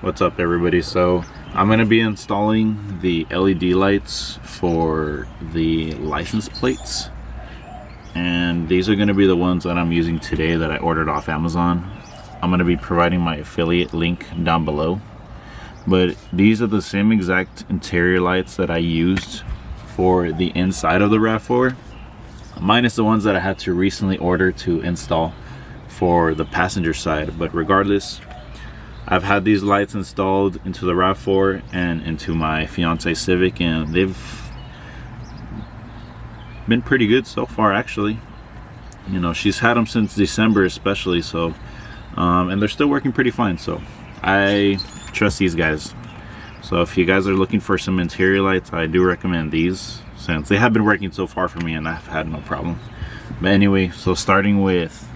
What's up, everybody? So I'm going to be installing the LED lights for the license plates, and these are going to be the ones that I'm using today that I ordered off Amazon. I'm going to be providing my affiliate link down below, but these are the same exact interior lights that I used for the inside of the Rav4, minus the ones that I had to recently order to install for the passenger side. But regardless, I've had these lights installed into the Rav4 and into my fiance Civic, and they've been pretty good so far, actually. You know, she's had them since December especially, so and they're still working pretty fine, so I trust these guys. So if you guys are looking for some interior lights, I do recommend these, since they have been working so far for me and I've had no problem. But anyway, so starting with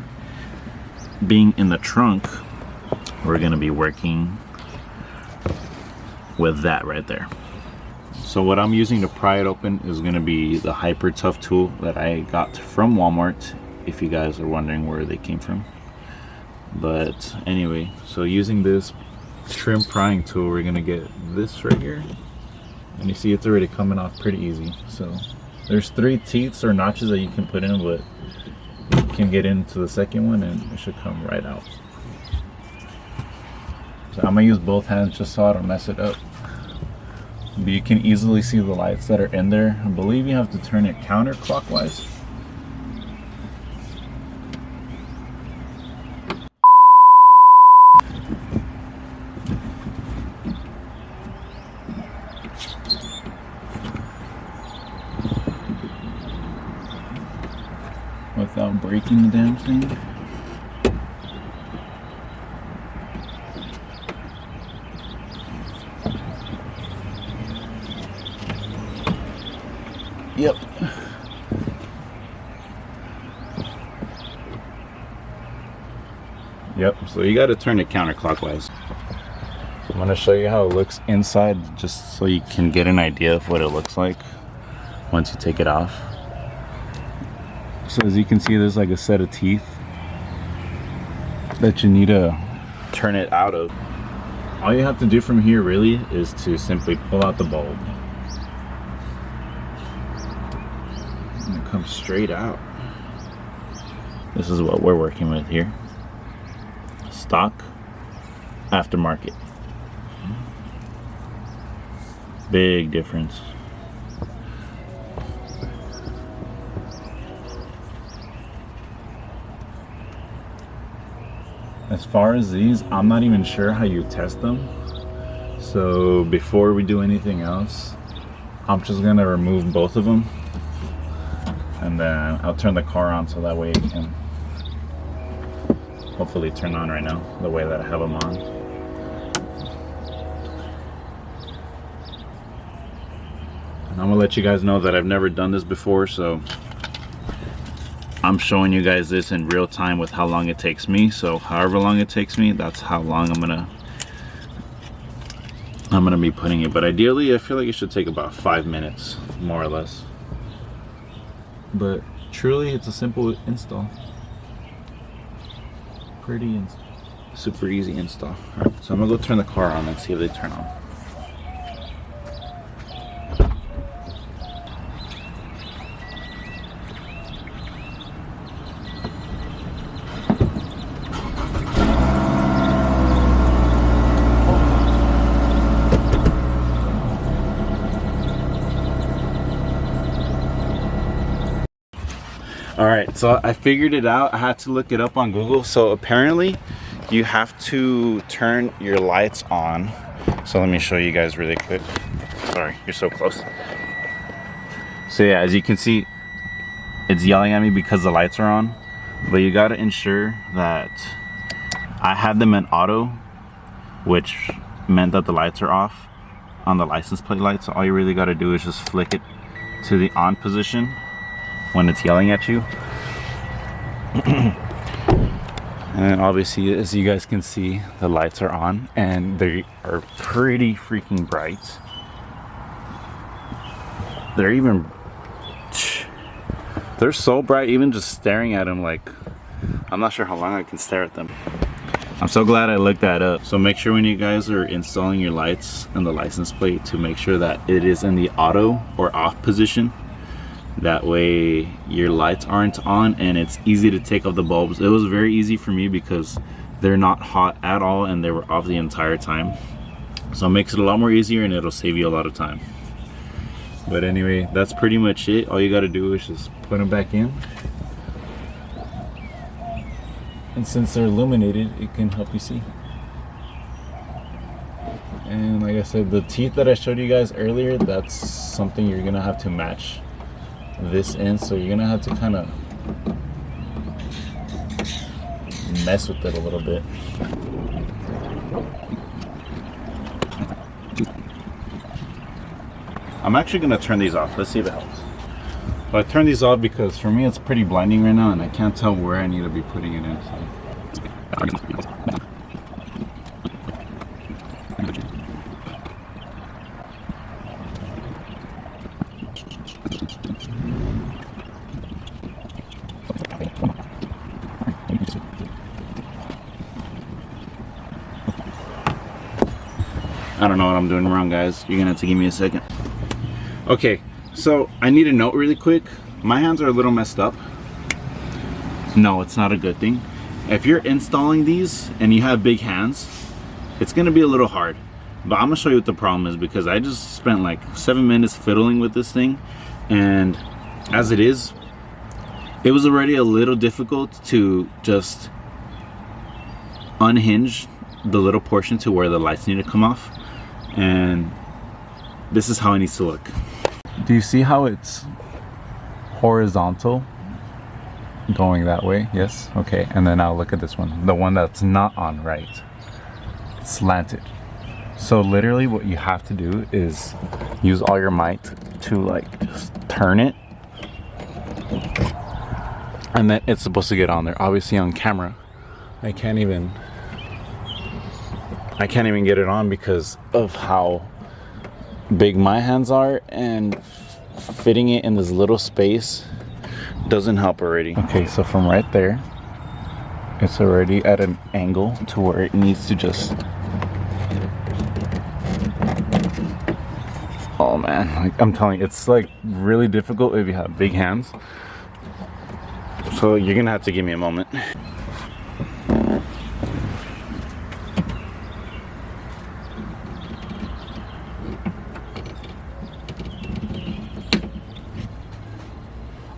being in the trunk, we're gonna be working with that right there. So what I'm using to pry it open is gonna be the Hyper Tough tool that I got from Walmart, if you guys are wondering where they came from. But anyway, so using this trim prying tool, we're gonna get this right here, and you see it's already coming off pretty easy. So there's 3 teeth or notches that you can put in, but you can get into the second one and it should come right out. So I'm gonna use both hands just so I don't mess it up. But you can easily see the lights that are in there. I believe you have to turn it counterclockwise. Without breaking the damn thing. Yep. Yep, so you got to turn it counterclockwise. I'm going to show you how it looks inside, just so you can get an idea of what it looks like once you take it off. So as you can see, there's like a set of teeth that you need to turn it out of. All you have to do from here really is to simply pull out the bulb. And it comes straight out. This is what we're working with here. Stock, aftermarket. Big difference. As far as these, I'm not even sure how you test them. So before we do anything else, I'm just gonna remove both of them, and then I'll turn the car on so that way it can hopefully turn on right now the way that I have them on. And I'm gonna let you guys know that I've never done this before, so I'm showing you guys this in real time with how long it takes me. So however long it takes me, that's how long I'm gonna be putting it. But ideally, I feel like it should take about 5 minutes, more or less. But truly, it's a simple install. Pretty super easy install. All right, so I'm gonna go turn the car on and see if they turn on. All right, so I figured it out. I had to look it up on Google. So apparently you have to turn your lights on. So let me show you guys really quick. Sorry, you're so close. So yeah, as you can see, it's yelling at me because the lights are on, but you got to ensure that I had them in auto, which meant that the lights are off on the license plate lights. So all you really got to do is just flick it to the on position when it's yelling at you. And then obviously, as you guys can see, the lights are on and they are pretty freaking bright. They're so bright, even just staring at them, like, I'm not sure how long I can stare at them. I'm so glad I looked that up. So make sure when you guys are installing your lights and the license plate to make sure that it is in the auto or off position. That way your lights aren't on and it's easy to take off the bulbs. It was very easy for me because they're not hot at all and they were off the entire time. So it makes it a lot more easier and it'll save you a lot of time. But anyway, that's pretty much it. All you got to do is just put them back in. And since they're illuminated, it can help you see. And like I said, the teeth that I showed you guys earlier, that's something you're gonna have to match this in. So you're gonna have to kind of mess with it a little bit. I'm actually gonna turn these off. Let's see if it helps. So I turn these off because for me it's pretty blinding right now and I can't tell where I need to be putting it in. So. I don't know what I'm doing wrong, guys. You're gonna have to give me a second. Okay, so I need a note really quick. My hands are a little messed up. No, it's not a good thing. If you're installing these and you have big hands, it's gonna be a little hard. But I'm gonna show you what the problem is because I just spent like 7 minutes fiddling with this thing, and as it is, it was already a little difficult to just unhinge the little portion to where the lights need to come off. And this is how it needs to look. Do you see how it's horizontal going that way? Yes. Okay, and then now look at this one, the one that's not on right. It's slanted. So literally what you have to do is use all your might to like just turn it, and then it's supposed to get on there. Obviously on camera I can't even get it on because of how big my hands are, and fitting it in this little space doesn't help already. Okay, so from right there, it's already at an angle to where it needs to just, oh man, like I'm telling you, it's like really difficult if you have big hands. So you're gonna have to give me a moment.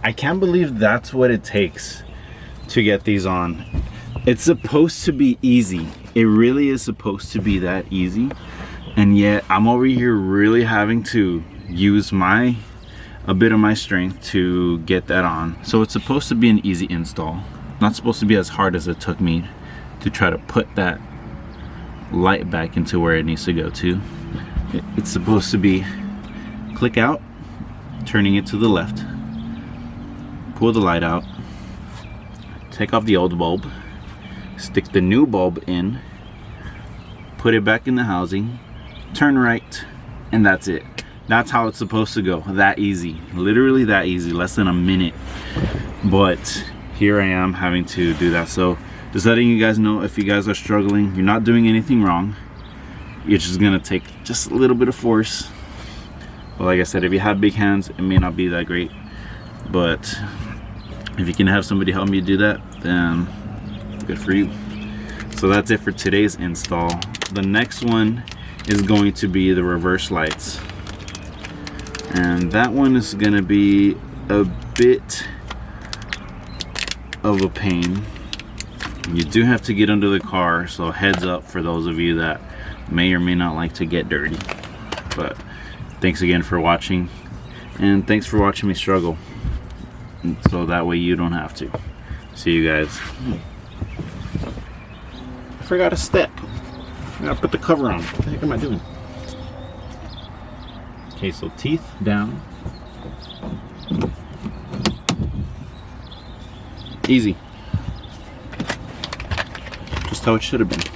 I can't believe that's what it takes to get these on. It's supposed to be easy. It really is supposed to be that easy. And yet I'm over here really having to use a bit of my strength to get that on. So it's supposed to be an easy install. Not supposed to be as hard as it took me to try to put that light back into where it needs to go to. It's supposed to be click out, turning it to the left, pull the light out, take off the old bulb, stick the new bulb in, put it back in the housing, turn right, and that's it. That's how it's supposed to go. That easy. Literally that easy. Less than a minute. But here I am having to do that. So just letting you guys know, if you guys are struggling, you're not doing anything wrong. You're just gonna take just a little bit of force. But like I said, if you have big hands, it may not be that great. But if you can have somebody help me do that, then good for you. So that's it for today's install. The next one is going to be the reverse lights, and that one is gonna be a bit of a pain. You do have to get under the car, so heads up for those of you that may or may not like to get dirty. But thanks again for watching, and thanks for watching me struggle, so that way you don't have to. See you guys. I forgot a step. I gotta put the cover on. What the heck am I doing? Okay, so teeth down. Easy. Just how it should have been.